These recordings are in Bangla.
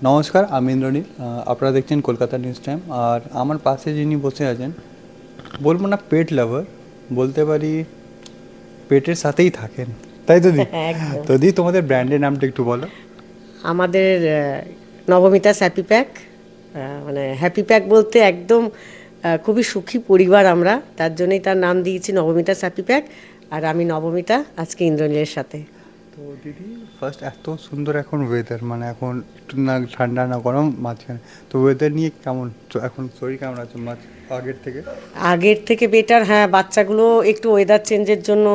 নমস্কার, আমি ইন্দ্রনীল। আপনারা দেখছেন কলকাতা নিউজ টাইম। আর আমার পাশে যিনি বসে আছেন, বলবো না পেট লাভার, বলতে পারি পেটের সাথেই থাকেন, তাই তো দি? একদম। তো দি, তোমাদের ব্র্যান্ডের নামটা একটু বলো। আমাদের নবমিতাস হ্যাপি প্যাক, মানে হ্যাপি প্যাক বলতে একদম খুবই সুখী পরিবার আমরা, তার জন্যই তার নাম দিয়েছি নবমিতাস হ্যাপি প্যাক। আর আমি নবমিতা, আজকে ইন্দ্রনীলের সাথে। তো দিদি, ফার্স্ট এত সুন্দর এখন ওয়েদার, মানে এখন একটু না ঠান্ডা না গরম মাঝখানে, তো ওয়েদার নিয়ে কেমন তো এখন শরীর কেমন আছে মাঝ আগের থেকে? আগের থেকে বেটার, হ্যাঁ। বাচ্চাগুলো একটু ওয়েদার চেঞ্জের জন্য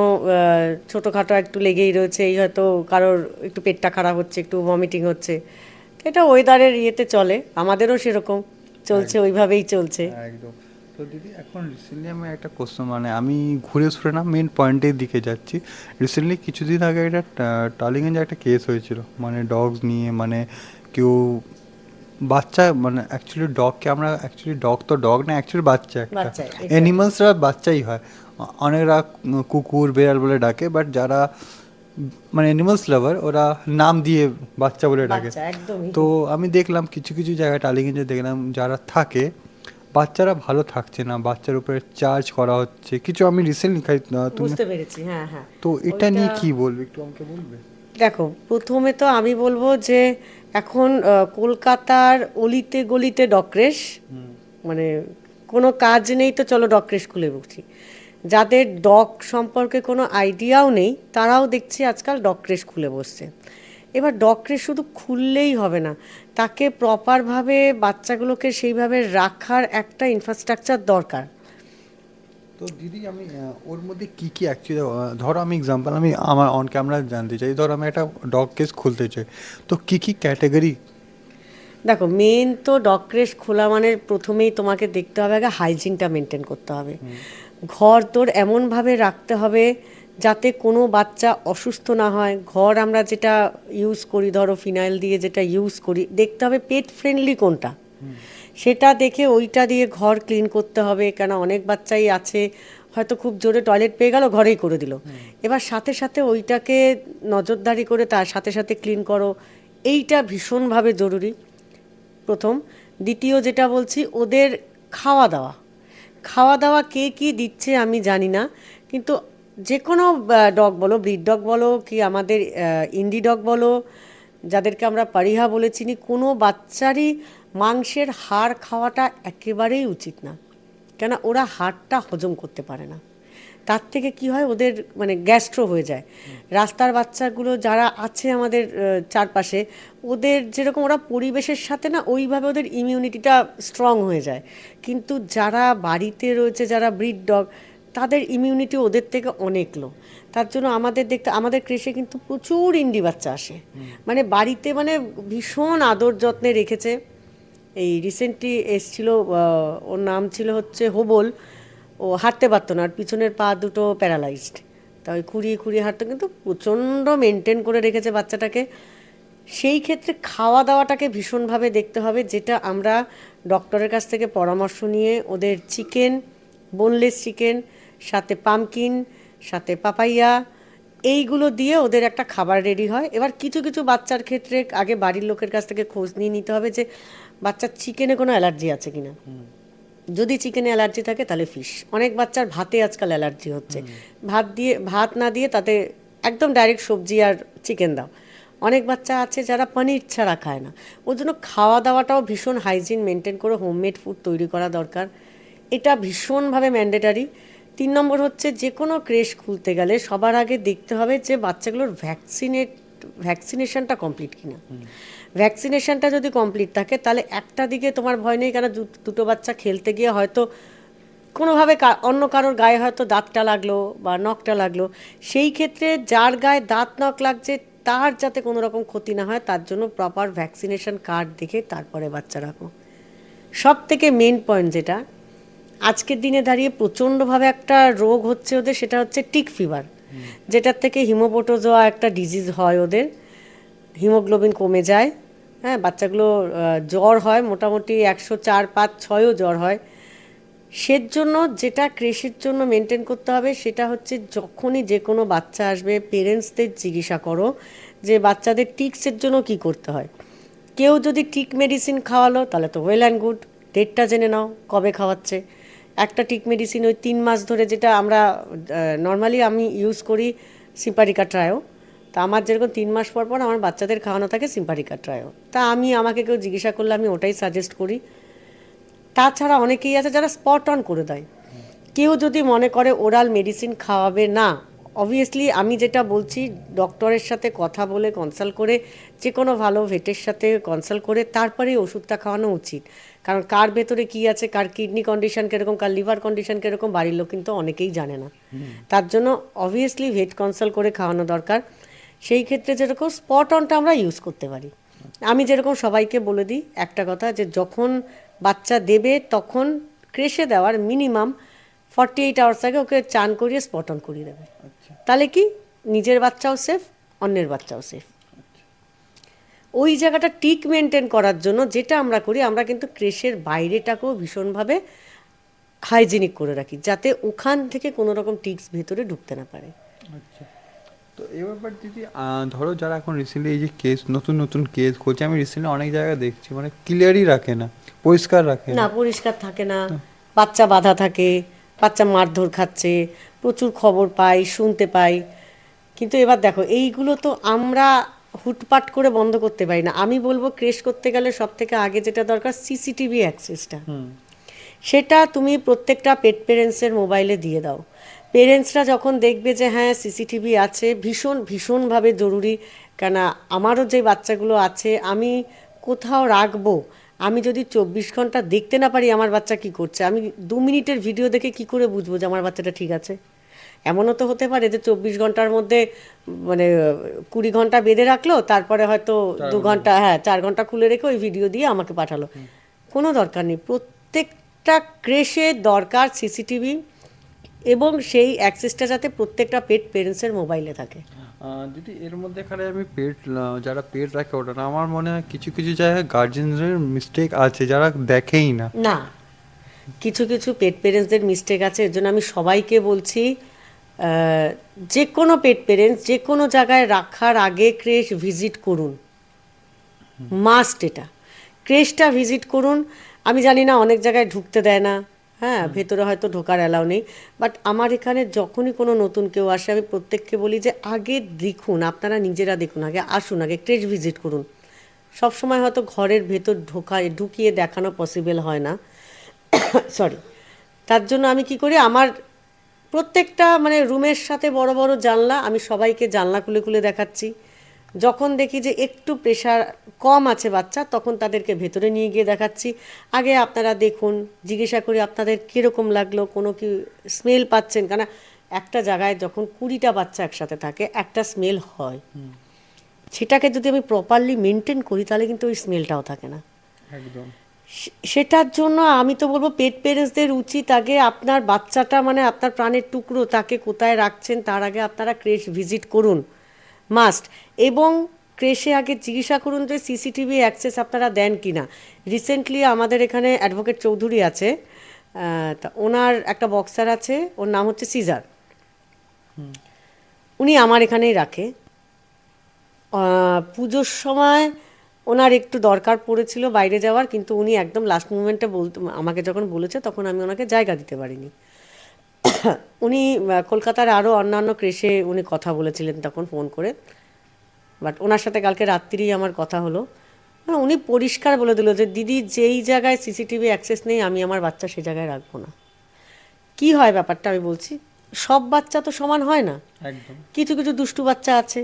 ছোটোখাটো একটু লেগেই রয়েছে। এই হয়তো কারোর একটু পেটটা খারাপ হচ্ছে, একটু ভমিটিং হচ্ছে, এটা ওয়েদারের ইয়েতে চলে, আমাদেরও সেরকম চলছে, ওইভাবেই চলছে। একদম। তো দিদি, এখন রিসেন্টলি আমি একটা কোশ্চেন, মানে আমি ঘুরে সুরে না মেন পয়েন্টের দিকে যাচ্ছি। রিসেন্টলি কিছুদিন আগে একটা টালিগঞ্জে একটা কেস হয়েছিল, মানে ডগস নিয়ে, মানে কেউ বাচ্চা, মানে অ্যাকচুয়ালি ডগকে আমরা অ্যাকচুয়ালি ডগ তো ডগ না, অ্যাকচুয়ালি বাচ্চা একটা বাচ্চা, এক্স্যাক্টলি। অ্যানিমালসরা বাচ্চাই হয়। অনেকরা কুকুর বেড়াল বলে ডাকে, বাট যারা মানে অ্যানিমালস লাভার ওরা নাম দিয়ে বাচ্চা বলে ডাকে। বাচ্চা একদমই। তো আমি দেখলাম কিছু কিছু জায়গায় টালিগঞ্জে দেখলাম যারা থাকে, বাচ্চারা ভালো থাকছে না, বাচ্চার উপরে চার্জ করা হচ্ছে কিছু। আমি রিসেন্টলি খাই তুমি, বুঝতে পেরেছি, হ্যাঁ হ্যাঁ। তো এটা ওইটা নিয়ে কি বলবে, একটু আমাকে বলবে? দেখো, প্রথমে তো আমি বলবো যে এখন কলকাতার অলিতে গলিতে ডক্রেশ, মানে কোনো কাজ নেই তো চলো ডক্রেশ খুলে বসি। যাদের ডগ সম্পর্কে কোনো আইডিয়াও নেই তারাও দেখছি আজকাল ডক্রেশ খুলে বসছে। এবার ডক্রেশ শুধু খুললেই হবে না, তাকে প্রপারভাবে বাচ্চাগুলোকে সেইভাবে রাখার একটা ইনফ্রাস্ট্রাকচার দরকার। তো দিদি, আমি ওর মধ্যে কি কি অ্যাকচুয়ালি, ধরো আমি এক্সাম্পল, আমি আমার অন ক্যামেরা জানতে চাই, ধরো আমি একটা ডগ কেস খুলতে চাই, তো কি কি ক্যাটাগরি? দেখো, মেন তো ডগ ক্রেশ খোলা মানে প্রথমেই তোমাকে দেখতে হবে আগে হাইজিনটা মেনটেন করতে হবে। ঘর তোর এমনভাবে রাখতে হবে যাতে কোনো বাচ্চা অসুস্থ না হয়। ঘর আমরা যেটা ইউজ করি, ধরো ফিনাইল দিয়ে যেটা ইউজ করি, দেখতে হবে পেট ফ্রেন্ডলি কোনটা, সেটা দেখে ওইটা দিয়ে ঘর ক্লিন করতে হবে। কেন অনেক বাচ্চাই আছে হয়তো খুব জোরে টয়লেট পেয়ে গেল, ঘরেই করে দিল। এবার সাথে সাথে ওইটাকে নজরদারি করে তার সাথে সাথে ক্লিন করো, এইটা ভীষণভাবে জরুরি প্রথম। দ্বিতীয় যেটা বলছি, ওদের খাওয়া দাওয়া। খাওয়া দাওয়া কে কী দিচ্ছে আমি জানি না, কিন্তু যে কোনো ডগ বলো, ব্রিড ডগ বলো কি আমাদের ইন্ডি ডগ বলো, যাদেরকে আমরা পারিহা বলে চিনি, কোনো বাচ্চারই মাংসের হাড় খাওয়াটা একেবারেই উচিত না। কেন ওরা হাড়টা হজম করতে পারে না, তার থেকে কি হয় ওদের মানে গ্যাস্ট্রো হয়ে যায়। রাস্তার বাচ্চাগুলো যারা আছে আমাদের চারপাশে, ওদের যেরকম ওরা পরিবেশের সাথে না ওইভাবে ওদের ইমিউনিটিটা স্ট্রং হয়ে যায়, কিন্তু যারা বাড়িতে রয়েছে, যারা ব্রিড ডগ, তাদের ইমিউনিটি ওদের থেকে অনেক লো। তার জন্য আমাদের দেখতে, আমাদের ক্রেশে কিন্তু প্রচুর ইন্ডি বাচ্চা আসে, মানে বাড়িতে মানে ভীষণ আদর যত্নে রেখেছে। এই রিসেন্টলি এসছিল, ওর নাম ছিল হচ্ছে হোবল। ও হাঁটতে পারতো না, আর পিছনের পা দুটো প্যারালাইজড, তা ওই খুঁড়িয়ে খুঁড়িয়ে হাঁটতো, কিন্তু প্রচণ্ড মেনটেন করে রেখেছে বাচ্চাটাকে। সেই ক্ষেত্রে খাওয়া দাওয়াটাকে ভীষণভাবে দেখতে হবে, যেটা আমরা ডক্টরের কাছ থেকে পরামর্শ নিয়ে ওদের চিকেন, বোনলেস চিকেন, সাথে পামকিন, সাথে পাপাইয়া, এইগুলো দিয়ে ওদের একটা খাবার রেডি হয়। এবার কিছু কিছু বাচ্চার ক্ষেত্রে আগে বাড়ির লোকের কাছ থেকে খোঁজ নিয়ে নিতে হবে যে বাচ্চার চিকেনে কোনো অ্যালার্জি আছে কিনা। যদি চিকেনে অ্যালার্জি থাকে তাহলে ফিশ। অনেক বাচ্চার ভাতে আজকাল অ্যালার্জি হচ্ছে, ভাত না দিয়ে তাতে একদম ডাইরেক্ট সবজি আর চিকেন দাও। অনেক বাচ্চা আছে যারা পনির ছাড়া খায় না। ওর জন্য খাওয়া দাওয়াটাও ভীষণ হাইজিন মেনটেন করে হোমমেড ফুড তৈরি করা দরকার, এটা ভীষণভাবে ম্যান্ডেটারি। 3 নম্বর হচ্ছে, যে কোনো ক্রেশ খুলতে গেলে সবার আগে দেখতে হবে যে বাচ্চাগুলোর ভ্যাকসিনেশনটা কমপ্লিট কিনা। ভ্যাকসিনেশনটা যদি কমপ্লিট থাকে তাহলে একটা দিকে তোমার ভয় নেই, কেন দুটো বাচ্চা খেলতে গিয়ে হয়তো কোনোভাবে অন্য কারোর গায়ে হয়তো দাঁতটা লাগলো বা নখটা লাগলো, সেই ক্ষেত্রে যার গায়ে দাঁত নখ লাগছে তার যাতে কোনো রকম ক্ষতি না হয় তার জন্য প্রপার ভ্যাকসিনেশন কার্ড দেখে তারপরে বাচ্চা রাখো। সব থেকে মেন পয়েন্ট যেটা আজকের দিনে দাঁড়িয়ে প্রচণ্ডভাবে একটা রোগ হচ্ছে ওদের, সেটা হচ্ছে টিক ফিভার, যেটার থেকে হিমোপোটোজোয়া একটা ডিজিজ হয় ওদের, হিমোগ্লোবিন কমে যায়। হ্যাঁ, বাচ্চাগুলো জ্বর হয় মোটামুটি 104, 105, 106ও জ্বর হয়। সেজন্য যেটা ক্রেশের জন্য মেনটেন করতে হবে সেটা হচ্ছে, যখনই যে কোনো বাচ্চা আসবে পেরেন্টসদের জিজ্ঞাসা করো যে বাচ্চাদের টিক্সের জন্য কি করতে হয়। কেউ যদি টিক মেডিসিন খাওয়ালো তাহলে তো ওয়েল অ্যান্ড গুড, ডেটটা জেনে নাও কবে খাওয়াচ্ছে। একটা টিক মেডিসিন ওই 3 মাস ধরে, যেটা আমরা নর্মালি আমি ইউজ করি সিম্পারিকা ট্রায়ো, তা আমার যেরকম 3 মাস পর পর আমার বাচ্চাদের খাওয়ানো থাকে সিম্পারিকা ট্রায়ো, তা আমাকে কেউ জিজ্ঞাসা করলে আমি ওটাই সাজেস্ট করি। তাছাড়া অনেকেই আছে যারা স্পট অন করে দেয়। কেউ যদি মনে করে ওরাল মেডিসিন খাওয়াবে না, অবভিয়াসলি আমি যেটা বলছি, ডক্টরের সাথে কথা বলে কনসাল্ট করে, যে কোনো ভালো ভেটের সাথে কনসাল্ট করে তারপরেই ওষুধটা খাওয়ানো উচিত। কারণ কার ভেতরে কী আছে, কার কিডনি কন্ডিশন কীরকম, কার লিভার কন্ডিশন কীরকম, বাড়ির লোক কিন্তু অনেকেই জানে না। তার জন্য অবভিয়াসলি ভেট কনসাল্ট করে খাওয়ানো দরকার। সেই ক্ষেত্রে যেরকম স্পট অনটা আমরা ইউজ করতে পারি। আমি যেরকম সবাইকে বলে দিই একটা কথা, যে যখন বাচ্চা দেবে তখন ক্রেশে দেওয়ার মিনিমাম 48 আওয়ার্স আগে ওকে চান করিয়ে স্পট অন করিয়ে দেবে। তাহলে কি নিজের বাচ্চাও সেফ, অন্যের বাচ্চাও সেফ। ওই জায়গাটা টিক মেনটেন করার জন্য যেটা আমরা করি, আমরা কিন্তু ক্রেশের বাইরেটাকেও ভীষণভাবে হাইজিনিক করে রাখি, যাতে ওখান থেকে কোনো রকম টিক্স ভেতরে ঢুকতে না পারে। আচ্ছা, তো এই ব্যাপার দিদি, ধরো যারা এখন রিসেন্টলি এই যে কেস, নতুন নতুন কেস করছে, আমি রিসেন্টলি অনেক জায়গায় দেখছি মানে ক্লিয়ারই রাখে না, পরিষ্কার রাখে না, পরিষ্কার থাকে না, বাচ্চা বাধা থাকে, বাচ্চা মারধর খাচ্ছে, প্রচুর খবর পাই, শুনতে পাই। কিন্তু এবার দেখো, এইগুলো তো আমরা হুটপাট করে বন্ধ করতে পারি না। আমি বলবো ক্রেশ করতে গেলে সব থেকে আগে যেটা দরকার, সিসিটিভি অ্যাক্সেসটা। সেটা তুমি প্রত্যেকটা পেট পেরেন্টসের মোবাইলে দিয়ে দাও। পেরেন্টসরা যখন দেখবে যে হ্যাঁ সিসিটিভি আছে, ভীষণভাবে জরুরি। কেন, আমারও যে বাচ্চাগুলো আছে, আমি কোথাও রাখবো, আমি যদি 24 ঘন্টা দেখতে না পারি আমার বাচ্চা কি করছে, আমি 2 মিনিটের ভিডিও দেখে কি করে বুঝবো যে আমার বাচ্চাটা ঠিক আছে? এমনও তো হতে পারে যে 24 ঘন্টার মধ্যে মানে 20 ঘন্টা বেঁধে রাখলো, তারপরে হয়তো 2 ঘন্টা, 4 ঘন্টা খুলে রেখে ওই ভিডিও দিয়ে আমাকে পাঠালো। কোনো দরকার নেই। প্রত্যেকটা ক্রেশে দরকার সিসিটিভি, এবং সেই অ্যাক্সেসটা যাতে প্রত্যেকটা পেট পেরেন্টসের মোবাইলে থাকে। দিদি এর মধ্যে এখানে আমি যারা পেট রাখে ওটা না, আমার মনে হয় কিছু কিছু জায়গায় গার্জেনদের মিস্টেক আছে, যারা দেখেই না। না, কিছু কিছু পেট পেরেন্টসদের মিস্টেক আছে। এর জন্য আমি সবাইকে বলছি, যে কোনো পেট পেরেন্টস যে কোনো জায়গায় রাখার আগে ক্রেশ ভিজিট করুন, মাস্ট। এটা ক্রেশটা ভিজিট করুন। আমি জানি না অনেক জায়গায় ঢুকতে দেয় না, হ্যাঁ, ভেতরে হয়তো ঢোকার অ্যালাউ নেই, বাট আমার এখানে যখনই কোনো নতুন কেউ আসে আমি প্রত্যেককে বলি যে আগে দেখুন, আপনারা নিজেরা দেখুন, আগে আসুন, আগে ক্রেশ ভিজিট করুন। সবসময় হয়তো ঘরের ভেতর ঢুকিয়ে দেখানো পসিবল হয় না, সরি। তার জন্য আমি কি করি, আমার প্রত্যেকটা মানে রুমের সাথে বড় বড় জানলা, আমি সবাইকে জানলা খুলে খুলে দেখাচ্ছি। যখন দেখি যে একটু প্রেশার কম আছে বাচ্চা, তখন তাদেরকে ভেতরে নিয়ে গিয়ে দেখাচ্ছি। আগে আপনারা দেখুন, জিজ্ঞাসা করি আপনাদের কীরকম লাগলো, কোনো কি স্মেল পাচ্ছেন? কেন একটা জায়গায় যখন 20টা বাচ্চা একসাথে থাকে একটা স্মেল হয়, সেটাকে যদি আমি প্রপারলি মেনটেন করি তাহলে কিন্তু ওই স্মেলটাও থাকে না একদম। সেটার জন্য আমি তো বলবো পেট পেরেন্টসদের উচিত আগে আপনার বাচ্চাটা মানে আপনার প্রাণের টুকরো, তাকে কোথায় রাখছেন তার আগে আপনারা ক্রেশ ভিজিট করুন, মাস্ট। এবং ক্রেশে আগে জিজ্ঞাসা করুন যে সিসিটিভি অ্যাক্সেস আপনারা দেন কি না। রিসেন্টলি আমাদের এখানে অ্যাডভোকেট চৌধুরী আছে, তা ওনার একটা বক্সার আছে, ওর নাম হচ্ছে সিজার, উনি আমার এখানেই রাখে। পুজোর সময় ওনার একটু দরকার পড়েছিল বাইরে যাওয়ার, কিন্তু উনি একদম লাস্ট মুমেন্টে আমাকে যখন বলেছে তখন আমি ওনাকে জায়গা দিতে পারিনি। উনি কলকাতার আরও অন্যান্য ক্রেশে উনি কথা বলেছিলেন তখন ফোন করে, বাট ওনার সাথে কালকে রাত্রিই আমার কথা হলো। উনি পরিষ্কার বলে দিল যে দিদি, যেই জায়গায় সিসিটিভি অ্যাক্সেস নেই আমি আমার বাচ্চা সেই জায়গায় রাখবো না। কি হয় ব্যাপারটা আমি বলছি, সব বাচ্চা তো সমান হয় না, একদম। কিছু কিছু দুষ্টু বাচ্চা আছে,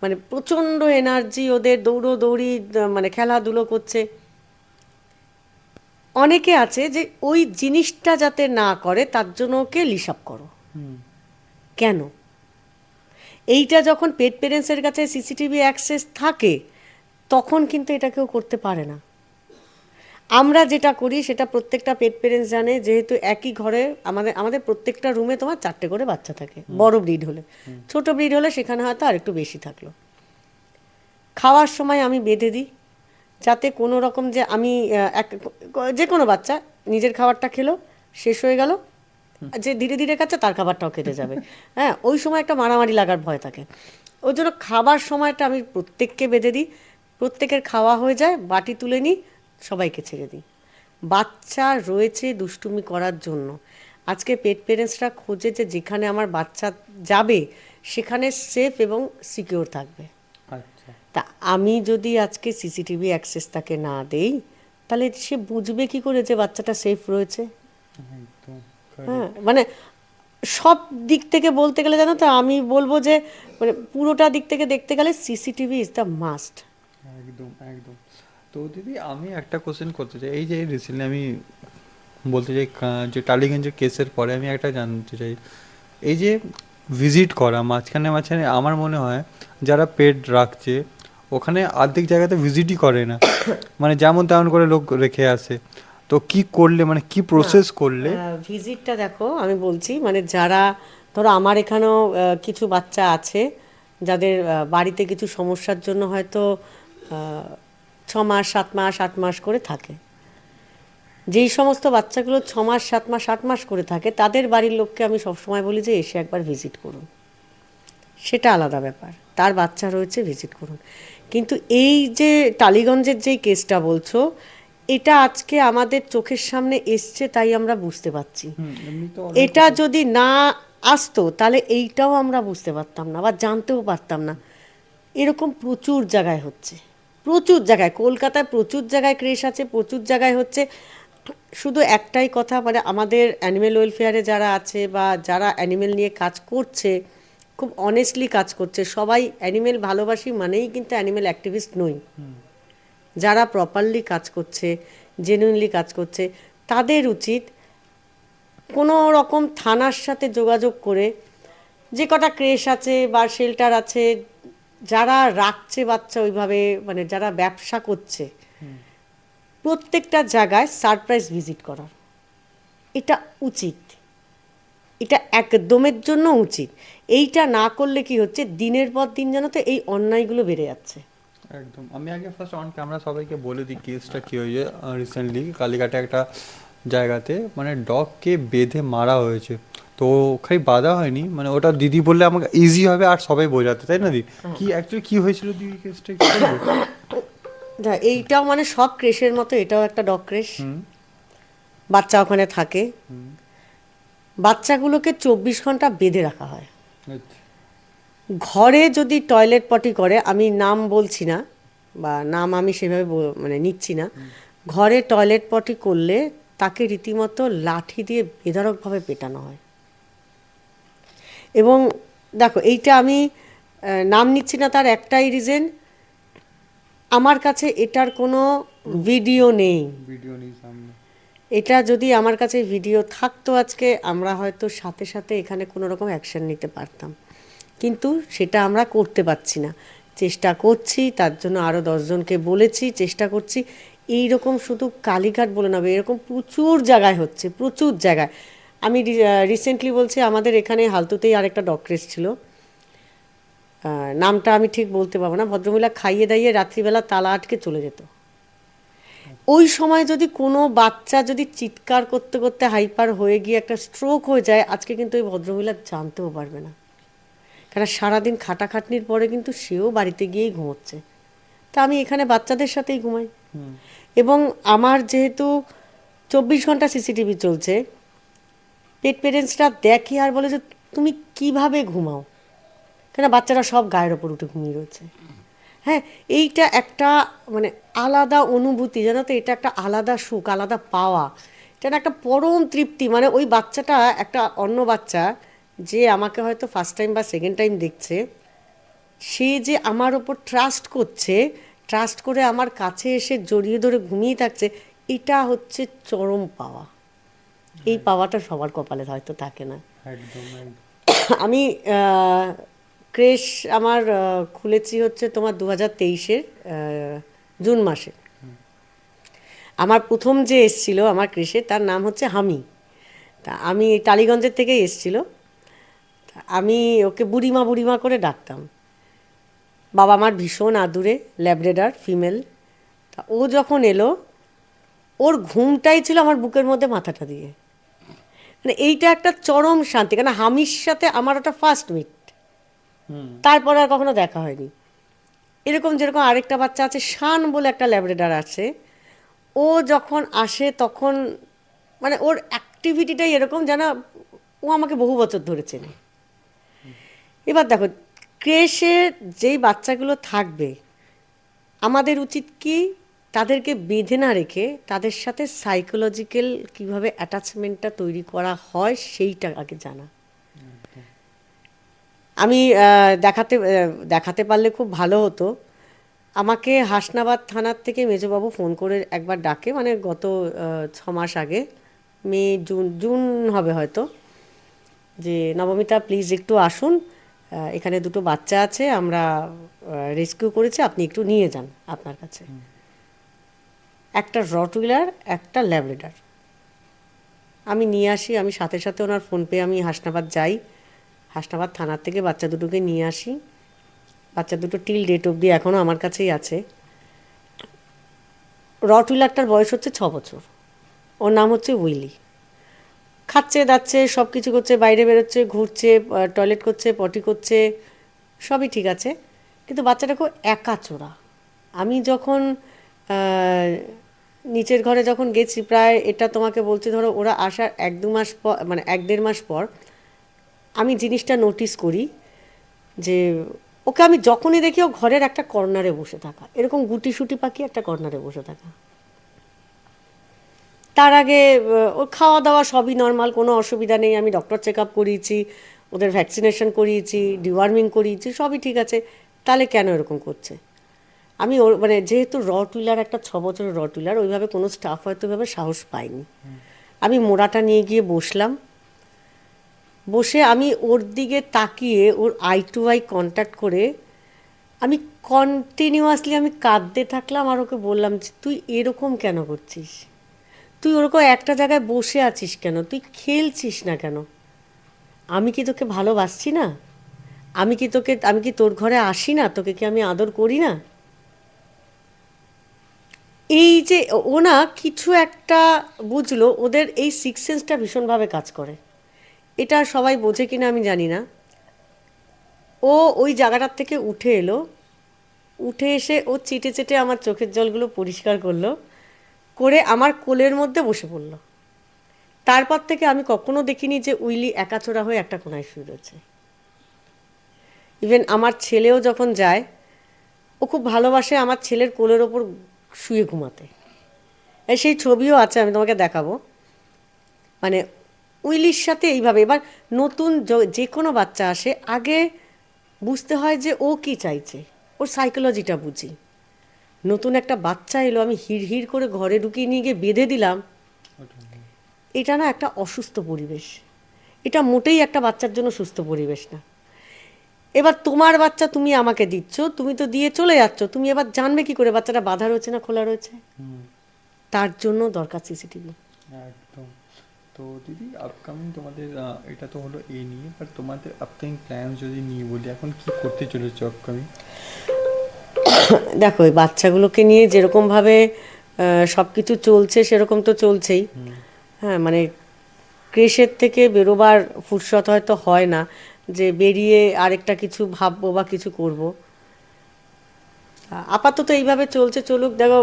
মানে প্রচণ্ড এনার্জি ওদের, দৌড়ি মানে খেলাধুলো করছে। অনেকে আছে যে ওই জিনিসটা যাতে না করে তার জন্য ওকে লিশাপ করো। কেন? এইটা যখন পেট পেরেন্টসের কাছে সিসিটিভি অ্যাক্সেস থাকে তখন কিন্তু এটা কেউ করতে পারে না। আমরা যেটা করি সেটা প্রত্যেকটা পেট পেরেন্টস জানে, যেহেতু একই ঘরে আমাদের প্রত্যেকটা রুমে তোমার 4টে করে বাচ্চা থাকে, বড় ব্রিড হলে। ছোট ব্রিড হলে সেখানে হয়তো আর একটু বেশি থাকলো। খাওয়ার সময় আমি বেঁধে দিই, যাতে কোনো রকম যে আমি যে কোনো বাচ্চা নিজের খাবারটা খেলো, শেষ হয়ে গেল, যে ধীরে ধীরে খাচ্ছে তার খাবারটাও খেতে যাবে, হ্যাঁ, ওই সময় একটা মারামারি লাগার ভয় থাকে। ওই জন্য খাবার সময়টা আমি প্রত্যেককে বেঁধে দিই। প্রত্যেকের খাওয়া হয়ে যায়, বাটি তুলে নিই, সবাইকে ছেড়ে দিই। বাচ্চা রয়েছে দুষ্টুমি করার জন্য। আজকে পেট পেরেন্টসরা খোঁজে যে যেখানে আমার বাচ্চা যাবে সেখানে সেফ এবং সিকিওর থাকবে। আচ্ছা। তা আমি যদি আজকে সিসিটিভি অ্যাক্সেস তাকে না দেই, তাহলে সে বুঝবে কি করে যে বাচ্চাটা সেফ রয়েছে? একদম হ্যাঁ, মানে সব দিক থেকে বলতে গেলে জানো তো, আমি বলবো যে মানে পুরোটা দিক থেকে দেখতে গেলে সিসিটিভি ইজ দ্য মাস্ট। একদম একদম। তো দিদি আমি একটা কোশ্চেন করতে চাই, এই যে রিসেন্টলি আমি বলতে চাই যে টালিগঞ্জের কেসের পরে আমি একটা জানতে চাই, এই যে ভিজিট করা মাঝখানে মাঝখানে আমার মনে হয় যারা পেট রাখছে ওখানে অর্ধেক জায়গাতে ভিজিটই করে না, মানে যেমন তেমন করে লোক রেখে আসে। তো কি করলে, মানে কি প্রসেস করলে? ভিজিটটা দেখো, আমি বলছি মানে যারা, ধরো আমার এখানেও কিছু বাচ্চা আছে যাদের বাড়িতে কিছু সমস্যার জন্য হয়তো 6 মাস 7 মাস 8 মাস করে থাকে। যেই সমস্ত বাচ্চাগুলো 6 মাস 7 মাস 8 মাস করে থাকে তাদের বাড়ির লোককে আমি সবসময় বলি যে এসে একবার ভিজিট করুন, সেটা আলাদা ব্যাপার, তার বাচ্চা রয়েছে, ভিজিট করুন। কিন্তু এই যে টালিগঞ্জের যেই কেসটা বলছো, এটা আজকে আমাদের চোখের সামনে এসছে তাই আমরা বুঝতে পারছি। এমনি তো এটা যদি না আসতো তাহলে এইটাও আমরা বুঝতে পারতাম না বা জানতেও পারতাম না। এরকম প্রচুর জায়গায় হচ্ছে, প্রচুর জায়গায়, কলকাতায় প্রচুর জায়গায় ক্রেশ আছে, প্রচুর জায়গায় হচ্ছে। শুধু একটাই কথা, মানে আমাদের অ্যানিমেল ওয়েলফেয়ারে যারা আছে বা যারা অ্যানিমেল নিয়ে কাজ করছে, খুব অনেস্টলি কাজ করছে, সবাই অ্যানিমেল ভালোবাসি মানেই কিন্তু অ্যানিমেল অ্যাক্টিভিস্ট নই। যারা প্রপারলি কাজ করছে, জেনুইনলি কাজ করছে, তাদের উচিত কোনো রকম থানার সাথে যোগাযোগ করে, যে কটা ক্রেশ আছে বা শেল্টার আছে, যারা রাখছে বাচ্চা ওইভাবে, মানে যারা ব্যবসা করছে, প্রত্যেকটা জায়গায় সারপ্রাইজ ভিজিট করার, এটা উচিত, এটা একদমের জন্য উচিত। এইটা না করলে কি হচ্ছে, দিনের পর দিন যেন তো এই অন্যায়গুলো বেড়ে যাচ্ছে। একদম। আমি আগে ফার্স্ট অন ক্যামেরা সবাইকে বলে দিই কেসটা কী হয়েছে। রিসেন্টলি কালীঘাটে একটা জায়গাতে মানে ডগকে বেঁধে মারা হয়েছে। তো খালি বাধা হয়নি, মানে ওটা দিদি বললে আমাকে ইজি হবে আর সবাই বোঝাতে, তাই না দিদি? কি অ্যাকচুয়ালি কী হয়েছিল দিদি, কেসটা একটু বলবে? এইটাও মানে সব ক্রেশের মতো এটাও একটা ডগ ক্রেশ। হুম। বাচ্চা ওখানে থাকে, বাচ্চাগুলোকে 24 ঘন্টা বেঁধে রাখা হয়। আচ্ছা। ঘরে যদি টয়লেট পটি করে, আমি নাম বলছি না বা নাম আমি সেভাবে মানে নিচ্ছি না, ঘরে টয়লেট পটি করলে তাকে রীতিমতো লাঠি দিয়ে বেধড়কভাবে পেটানো হয়। এবং দেখো, এইটা আমি নাম নিচ্ছি না, তার একটাই রিজন, আমার কাছে এটার কোনো ভিডিও নেই। ভিডিও নেই সামনে। এটা যদি আমার কাছে ভিডিও থাকতো আজকে আমরা হয়তো সাথে সাথে এখানে কোনো রকম অ্যাকশন নিতে পারতাম, কিন্তু সেটা আমরা করতে পারছি না। চেষ্টা করছি, তার জন্য আরও 10 জনকে বলেছি, চেষ্টা করছি। এই রকম শুধু কালীঘাট বলে না, এরকম প্রচুর জায়গায় হচ্ছে, প্রচুর জায়গায়। আমি রিসেন্টলি বলছি, আমাদের এখানে হালতুতেই আরেকটা ডগ ক্রেশ ছিল, নামটা আমি ঠিক বলতে পারবো না, ভদ্রমহিলা খাইয়ে দাইয়ে রাত্রিবেলা তালা আটকে চলে যেত। ওই সময় যদি কোনো বাচ্চা যদি চিৎকার করতে করতে হাইপার হয়ে গিয়ে একটা স্ট্রোক হয়ে যায়, আজকে কিন্তু ওই ভদ্রমহিলা জানতেও পারবে না, কারণ সারাদিন খাটাখাটনির পরে কিন্তু সেও বাড়িতে গিয়েই ঘুমোচ্ছে। তা আমি এখানে বাচ্চাদের সাথেই ঘুমাই। এবং আমার যেহেতু 24 ঘন্টা সিসিটিভি চলছে, পেট পেরেন্টসরা দেখে আর বলে যে তুমি কিভাবে ঘুমাও, কেন বাচ্চারা সব গায়ের ওপর উঠে ঘুমিয়ে রয়েছে। হ্যাঁ, এইটা একটা মানে আলাদা অনুভূতি, জানো তো, এটা একটা আলাদা সুখ, আলাদা পাওয়া, এটা না একটা পরম তৃপ্তি। মানে ওই বাচ্চাটা, একটা অন্য বাচ্চা যে আমাকে হয়তো ফার্স্ট টাইম বা সেকেন্ড টাইম দেখছে, সে যে আমার ওপর ট্রাস্ট করছে, ট্রাস্ট করে আমার কাছে এসে জড়িয়ে ধরে ঘুমিয়ে থাকছে, এটা হচ্ছে চরম পাওয়া। এই পাওয়াটা সবার কপালে হয়তো থাকে না। একদম একদম। আমি ক্রেশ আমার খুলেছি হচ্ছে তোমার 2023-এর জুন মাসে। আমার প্রথম যে এসছিল আমার ক্রেশে, তার নাম হচ্ছে হামি। তা আমি টালিগঞ্জের থেকেই এসছিল। আমি ওকে বুড়িমা বুড়িমা করে ডাকতাম। বাবা আমার ভীষণ আদুরে ল্যাব্রেডর ফিমেল। তা ও যখন এলো, ওর ঘুমটাই ছিল আমার বুকের মধ্যে মাথাটা দিয়ে। মানে এইটা একটা চরম শান্তি, কেন হামির সাথে আমার ওটা ফার্স্ট মিট, তারপর আর কখনো দেখা হয়নি। এরকম যেরকম আরেকটা বাচ্চা আছে শান বলে একটা ল্যাব্রাডর আছে, ও যখন আসে তখন মানে ওর অ্যাক্টিভিটিটাই এরকম যেন ও আমাকে বহু বছর ধরে চেনে। এবার দেখো, ক্রেশে যেই বাচ্চাগুলো থাকবে আমাদের উচিত কি তাদেরকে বেঁধে না রেখে তাদের সাথে সাইকোলজিক্যাল কিভাবে অ্যাটাচমেন্টটা তৈরি করা হয় সেইটা আগে জানা। আমি দেখাতে পারলে খুব ভালো হতো। আমাকে হাসনাবাদ থানার থেকে মেজবাবু ফোন করে একবার ডাকে, মানে গত 6 মাস আগে, মে জুন জুন হবে হয়তো, যে নবমিতা প্লিজ একটু আসুন, এখানে দুটো বাচ্চা আছে, আমরা রেস্কিউ করেছি, আপনি একটু নিয়ে যান আপনার কাছে। একটা রটউইলার, একটা ল্যাব্রাডর। আমি নিয়ে আসি, আমি সাথে সাথে ওনার ফোন পেয়ে আমি হাসনাবাদ যাই, হাসনাবাদ থানার থেকে বাচ্চা দুটোকে নিয়ে আসি। বাচ্চা দুটো টিল ডেট অবধি এখনও আমার কাছেই আছে। রটউইলারটার বয়স হচ্ছে 6 বছর, ওর নাম হচ্ছে উইলি। খাচ্ছে দাচ্ছে সব কিছু করছে, বাইরে বেরোচ্ছে, ঘুরছে, টয়লেট করছে, পটি করছে, সবই ঠিক আছে, কিন্তু বাচ্চাটা খুব একাচোরা। আমি যখন নিচের ঘরে যখন গেছি, প্রায় এটা তোমাকে বলছি ধরো ওরা আসার 1-2 মাস পর, মানে 1-1.5 মাস পর আমি জিনিসটা নোটিস করি যে ওকে আমি যখনই দেখি ও ঘরের একটা কর্নারে বসে থাকা, এরকম গুটিসুটি পাখি একটা কর্নারে বসে থাকা। তার আগে ওর খাওয়া দাওয়া সবই নর্মাল, কোনো অসুবিধা নেই। আমি ডক্টর চেক আপ করিয়েছি, ওদের ভ্যাকসিনেশন করিয়েছি, ডিওয়ার্মিং করিয়েছি, সবই ঠিক আছে, তাহলে কেন এরকম করছে? আমি ওর মানে যেহেতু রটউইলার, একটা 6 বছরের রটউইলার, ওইভাবে কোনো স্টাফ হয়তো ওইভাবে সাহস পায়নি। আমি মোড়াটা নিয়ে গিয়ে বসলাম, বসে আমি ওর দিকে তাকিয়ে ওর আই টু আই কন্ট্যাক্ট করে আমি কন্টিনিউয়াসলি আমি কাঁদতে থাকলাম, আর ওকে বললাম যে তুই এরকম কেন করছিস, তুই ওরকম একটা জায়গায় বসে আছিস কেন, তুই খেলছিস না কেন, আমি কি তোকে ভালোবাসছি না, আমি কি তোর ঘরে আসি না, তোকে কি আমি আদর করি না? এই যে ও না কিছু একটা বুঝলো, ওদের এই সিক্স সেন্সটা ভীষণভাবে কাজ করে। এটা সবাই বোঝে কিনা আমি জানি না। ও ওই জায়গাটার থেকে উঠে এলো, উঠে এসে ও চেটে চেটে আমার চোখের জলগুলো পরিষ্কার করলো, করে আমার কোলের মধ্যে বসে পড়লো। তারপর থেকে আমি কখনো দেখিনি যে উইলি একাচোরা হয়ে একটা কোনায় শুয়ে রয়েছে। ইভেন আমার ছেলেও যখন যায়, ও খুব ভালোবাসে আমার ছেলের কোলের ওপর শুয়ে ঘুমাতে। সেই ছবিও আছে, আমি তোমাকে দেখাবো। মানে উইলির সাথে এইভাবে। এবার নতুন যে কোনো বাচ্চা আসে, আগে বুঝতে হয় যে ও কি চাইছে, ওর সাইকোলজিটা বুঝি। নতুন একটা বাচ্চা এলো, আমি হিড় হিড় করে ঘরে ঢুকিয়ে নিয়ে গিয়ে বেঁধে দিলাম, এটা না একটা অসুস্থ পরিবেশ, এটা মোটেই একটা বাচ্চার জন্য সুস্থ পরিবেশ না। এবার তোমার বাচ্চা তুমি আমাকে দিচ্ছ, তুমি তো দিয়ে চলে যাচ্ছ, তুমি এবার জানবে কি করে বাচ্চাটা বাঁধা রয়েছে না খোলা রয়েছে? তার জন্য দরকার সিসিটিভি। একদম। তো দিদি, আপকামিং তোমাদের এটা তো হলো এই নিয়ে, বাট তোমাদের আপকামিং প্ল্যান যদি নিয়ে বলি, এখন কি করতে চলেছে আপকামিং? দেখো, এই বাচ্চাগুলোকে নিয়ে যেরকমভাবে সব কিছু চলছে সেরকম তো চলছেই। হ্যাঁ, মানে ক্রেশের থেকে বেরোবার ফুরসত হয়তো হয় না যে বেরিয়ে আরেকটা কিছু ভাববো বা কিছু করব। আপাতত এইভাবে চলছে, চলুক। দেখো,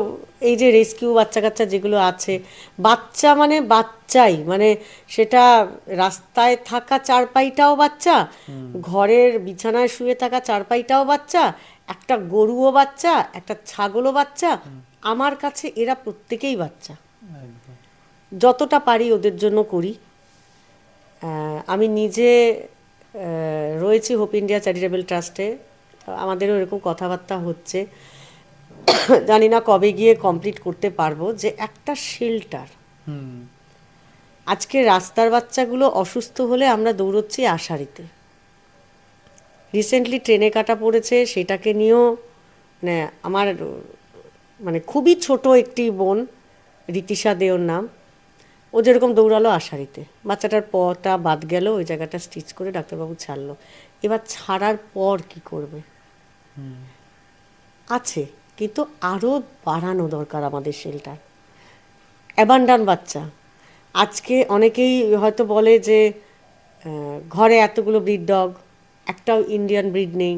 এই যে রেস্কিউ বাচ্চা কাচ্চা যেগুলো আছে, বাচ্চা মানে বাচ্চাই, মানে সেটা রাস্তায় থাকা চারপাইটাও বাচ্চা, ঘরের বিছানায় শুয়ে থাকা চারপাইটাও বাচ্চা, একটা গরুও বাচ্চা, একটা ছাগলও বাচ্চা। আমার কাছে এরা প্রত্যেকেই বাচ্চা। একদম। যতটা পারি ওদের জন্য করি। আমি নিজে রয়েছি হোপ ইন্ডিয়া চ্যারিটেবল ট্রাস্টে, আমাদেরও এরকম কথাবার্তা হচ্ছে। জানি না কবে গিয়ে কমপ্লিট করতে পারবো, যে একটা শেল্টার। আজকে রাস্তার বাচ্চাগুলো অসুস্থ হলে আমরা দৌড়চ্ছি আশারিতে। রিসেন্টলি ট্রেনে কাটা পড়েছে, সেটাকে নিয়েও মানে আমার মানে খুবই ছোট একটি বোন, রীতিশা দে ওর নাম, ও যেরকম দৌড়ালো আশারিতে, বাচ্চাটার পটা বাদ গেল, ওই জায়গাটা স্টিচ করে ডাক্তারবাবু ছাড়লো। এবার ছাড়ার পর কি করবে? আছে, কিন্তু আরও বাড়ানো দরকার আমাদের শেল্টার। অ্যাবান্ডান বাচ্চা, আজকে অনেকেই হয়তো বলে যে ঘরে এতগুলো ব্রিড ডগ, একটাও ইন্ডিয়ান ব্রিড নেই।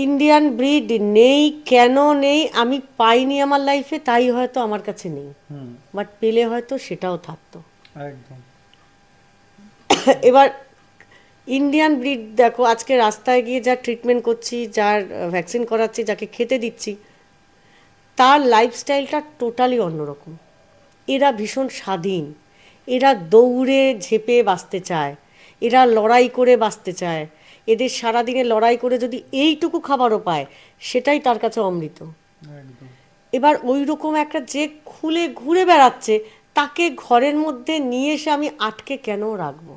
ইন্ডিয়ান ব্রিড নেই, কেন নেই আমি পাইনি আমার লাইফে, তাই হয়তো আমার কাছে নেই, হুম, বাট পেলে হয়তো সেটাও থাকতো। একদম। এবার ইন্ডিয়ান ব্রিড দেখো, আজকে রাস্তায় গিয়ে যা ট্রিটমেন্ট করছি, যার ভ্যাকসিন করাচ্ছি, যাকে খেতে দিচ্ছি, তার লাইফস্টাইলটা টোটালি অন্যরকম। এরা ভীষণ স্বাধীন, এরা দৌড়ে ঝেঁপে বাঁচতে চায়, এরা লড়াই করে বাঁচতে চায়, এদের সারাদিনে লড়াই করে যদি এইটুকু খাবারও পায় সেটাই তার কাছে অমৃত। একদম। এবার ওই রকম একটা যে খুলে ঘুরে বেড়াচ্ছে, তাকে ঘরের মধ্যে নিয়ে এসে আমি আটকে কেন রাখবো?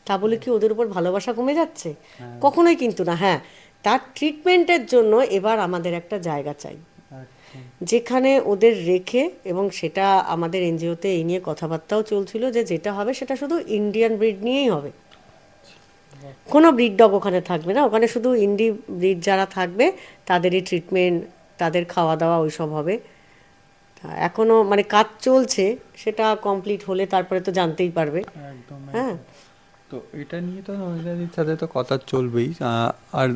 তা বলে কি ওদের উপর ভালোবাসা কমে যাচ্ছে? হ্যাঁ, কখনোই কিন্তু না। হ্যাঁ, তার ট্রিটমেন্টের জন্য এবার আমাদের একটা জায়গা চাই, একদম। যেখানে ওদের রেখে, এবং সেটা আমাদের এনজিওতে এই নিয়ে কথাবার্তাও চলছিল যে যেটা হবে সেটা শুধু ইন্ডিয়ান ব্রিড নিয়েই হবে, বাহ। কোনো ব্রিড ডগ ওখানে থাকবে না, ওখানে শুধু ইন্ডি ব্রিড যারা থাকবে তাদেরই ট্রিটমেন্ট, তাদের খাওয়া দাওয়া ওইসব হবে। তা এখনও মানে কাজ চলছে, সেটা কমপ্লিট হলে তারপরে তো জানতেই পারবে। একদম, হ্যাঁ, একদম। তো এটা নিয়ে তো নৈনাদির সাথে তো কথা চলবেই। আর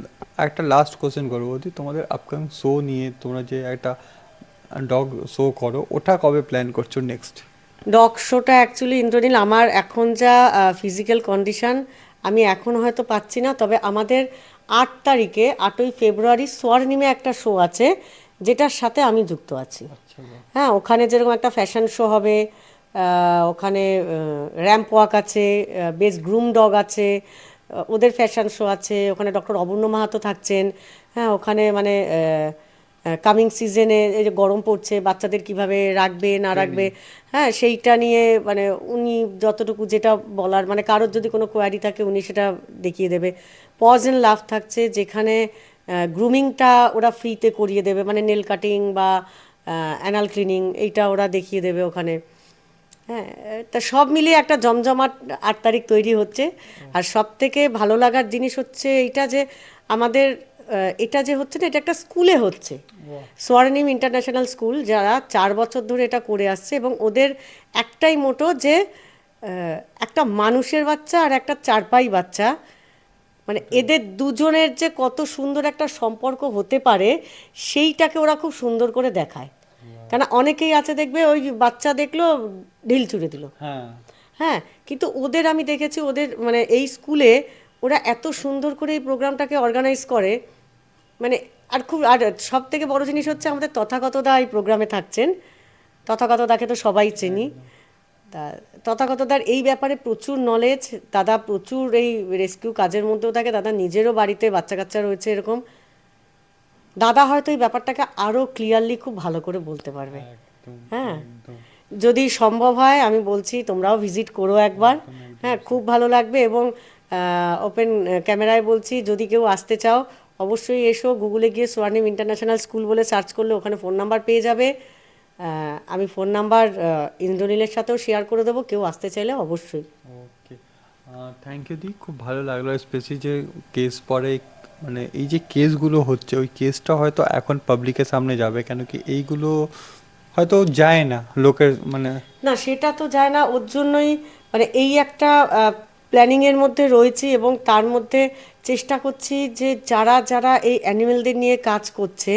একটা লাস্ট কোশ্চেন করবো, বলছি তোমাদের আপকামিং শো নিয়ে, তোমরা যে একটা ডগ শো করো, ওটা কবে প্ল্যান করছো নেক্সট? ডগ শোটা অ্যাকচুয়ালি ইন্দ্রনীল, আমার এখন যা ফিজিক্যাল কন্ডিশন, আমি এখন হয়তো পাচ্ছি না, তবে আমাদের 8 তারিখে, 8ই ফেব্রুয়ারি সোয়ারনিমে একটা শো আছে, যেটার সাথে আমি যুক্ত আছি। আচ্ছা, বাহ। হ্যাঁ, ওখানে যেরকম একটা ফ্যাশন শো হবে, ওখানে র্যাম্প ওয়াক আছে, বেস্ট গ্রুম ডগ আছে, ওদের ফ্যাশন শো আছে, ওখানে ডক্টর অবর্ণ মাহাতো থাকছেন। হ্যাঁ, ওখানে মানে কামিং সিজনে এই যে গরম পড়ছে, বাচ্চাদের কিভাবে রাখবে না রাখবে, ট্রেনিং। হ্যাঁ সেইটা নিয়ে মানে উনি যতটুকু যেটা বলার, মানে কারোর যদি কোনো কোয়ারি থাকে উনি সেটা দেখিয়ে দেবে। পজ অ্যান্ড লাভ থাকছে, যেখানে গ্রুমিংটা ওরা ফ্রিতে করিয়ে দেবে, মানে নেল কাটিং বা অ্যানাল ক্লিনিং, এইটা ওরা দেখিয়ে দেবে ওখানে। হ্যাঁ, তা সব মিলিয়ে একটা জমজমাট 8 তারিখ তৈরি হচ্ছে। আর সব থেকে ভালো লাগার জিনিস হচ্ছে এইটা যে আমাদের এটা যে হচ্ছে না, এটা একটা স্কুলে হচ্ছে, বাহ। সোয়ারনিম ইন্টারন্যাশনাল স্কুল, যারা 4 বছর ধরে এটা করে আসছে, এবং ওদের একটাই মোটো যে একটা মানুষের বাচ্চা আর একটা চারপাই বাচ্চা, মানে এদের দুজনের যে কত সুন্দর একটা সম্পর্ক হতে পারে, সেইটাকে ওরা খুব সুন্দর করে দেখায়। কেন অনেকেই আছে দেখবে, ওই বাচ্চা দেখলো ঢিল ছুঁড়ে দিল। হ্যাঁ, হ্যাঁ, কিন্তু ওদের আমি দেখেছি, ওদের মানে এই স্কুলে ওরা এত সুন্দর করে এই প্রোগ্রামটাকে অর্গানাইজ করে, মানে আর খুব, আর সব থেকে বড় জিনিস হচ্ছে আমাদের তথাগতদা এই প্রোগ্রামে থাকছেন। তথাগতদাকে তো সবাই চেনি। একদম। তা তথাগতদার এই ব্যাপারে প্রচুর নলেজ, দাদা প্রচুর এই রেস্কিউ কাজের মধ্যেও থাকে, দাদা নিজেরও বাড়িতে বাচ্চা কাচ্চা রয়েছে এরকম, দাদা হয়তো এই ব্যাপারটাকে আরও ক্লিয়ারলি খুব ভালো করে বলতে পারবে। একদম, হ্যাঁ, একদম। যদি সম্ভব হয় আমি বলছি তোমরাও ভিজিট করো একবার। একদম, একদম, হ্যাঁ, খুব ভালো লাগবে, এবং ওপেন ক্যামেরায় বলছি, যদি কেউ আসতে চাও অবশ্যই এসো। গুগলে গিয়ে সোয়ার্নিম ইন্টারন্যাশনাল স্কুল বলে সার্চ করলে ওখানে ফোন নাম্বার পেয়ে যাবে। আমি ফোন নাম্বার ইন্দ্রনীলের সাথেও শেয়ার করে দেবো, কেউ আসতে চাইলে অবশ্যই। ওকে, থ্যাংক ইউ দি, খুব ভালো লাগলো। স্পেশালি যে কেস পরে, মানে এই যে কেসগুলো হচ্ছে, ওই কেসটা হয়তো এখন পাবলিকের সামনে যাবে, কেন কি এইগুলো হয়তো যায় না লোকের, মানে না সেটা তো যায় না, ওর জন্যই মানে এই একটা প্ল্যানিংয়ের মধ্যে রয়েছি, এবং তার মধ্যে চেষ্টা করছি যে যারা যারা এই অ্যানিমেলদের নিয়ে কাজ করছে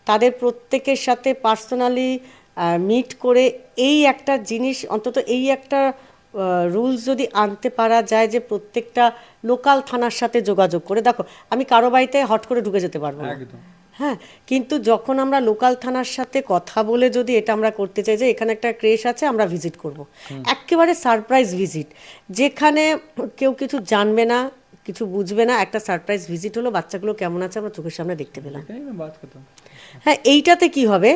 তাদের প্রত্যেকের সাথে পার্সোনালি মিট করে এই একটা জিনিস, অন্তত এই একটা রুলস যদি আনতে পারা যায় যে প্রত্যেকটা লোকাল থানার সাথে যোগাযোগ করে, দেখো আমি কারো বাড়িতে হট করে ঢুকে যেতে পারবো না। একদম। হ্যাঁ, কিন্তু যখন আমরা লোকাল থানার সাথে কথা বলে যদি এটা আমরা করতে চাই যে এখানে একটা ক্রেশ আছে, আমরা ভিজিট করব, একেবারে সারপ্রাইজ ভিজিট, যেখানে কেউ কিছু জানবে না, কিছু বুঝবে না, একটা সারপ্রাইজ ভিজিট হলো, বাচ্চাগুলো কেমন আছে আমরা চোখের সামনে দেখতে পেলাম। এটাই না বাত কথা। হ্যাঁ, এইটাতে কি হবে,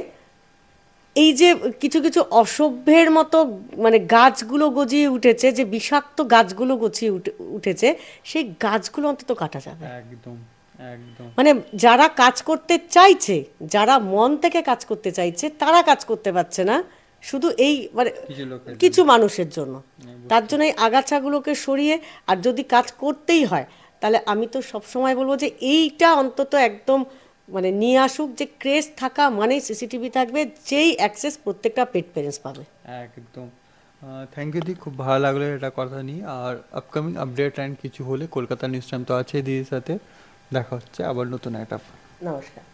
এই যে কিছু কিছু অসভ্যের মতো মানে গাছগুলো গজিয়ে উঠেছে, যে বিষাক্ত গাছগুলো গছিয়ে উঠেছে, সেই গাছগুলো অন্তত কাটা যাবে। একদম, একদম। মানে যারা কাজ করতে চাইছে, যারা মন থেকে কাজ করতে চাইছে, তারা কাজ করতে পারছে না, শুধু এই মানে কিছু লোকের জন্য। কিছু মানুষের জন্য। তার জন্য এই আগাছাগুলোকে সরিয়ে, আর যদি কাজ করতেই হয় তাহলে আমি তো সবসময় বলবো যে এইটা অন্তত একদম মানে নিয়ে আসুক, যে ক্রেজ থাকা মানেই সিসিটিভি থাকবে, যেই অ্যাক্সেস প্রত্যেকটা পেট প্যারেন্টস পাবে। একদম। থ্যাংক ইউ দি, খুব ভালো লাগলো এটা কথা নিয়ে। আর আপকামিং আপডেট অ্যান্ড কিছু হলে কলকাতা নিউজ টাইম তো আছে, দিদির সাথে দেখা হচ্ছে আবার নতুন একটা নমস্কার।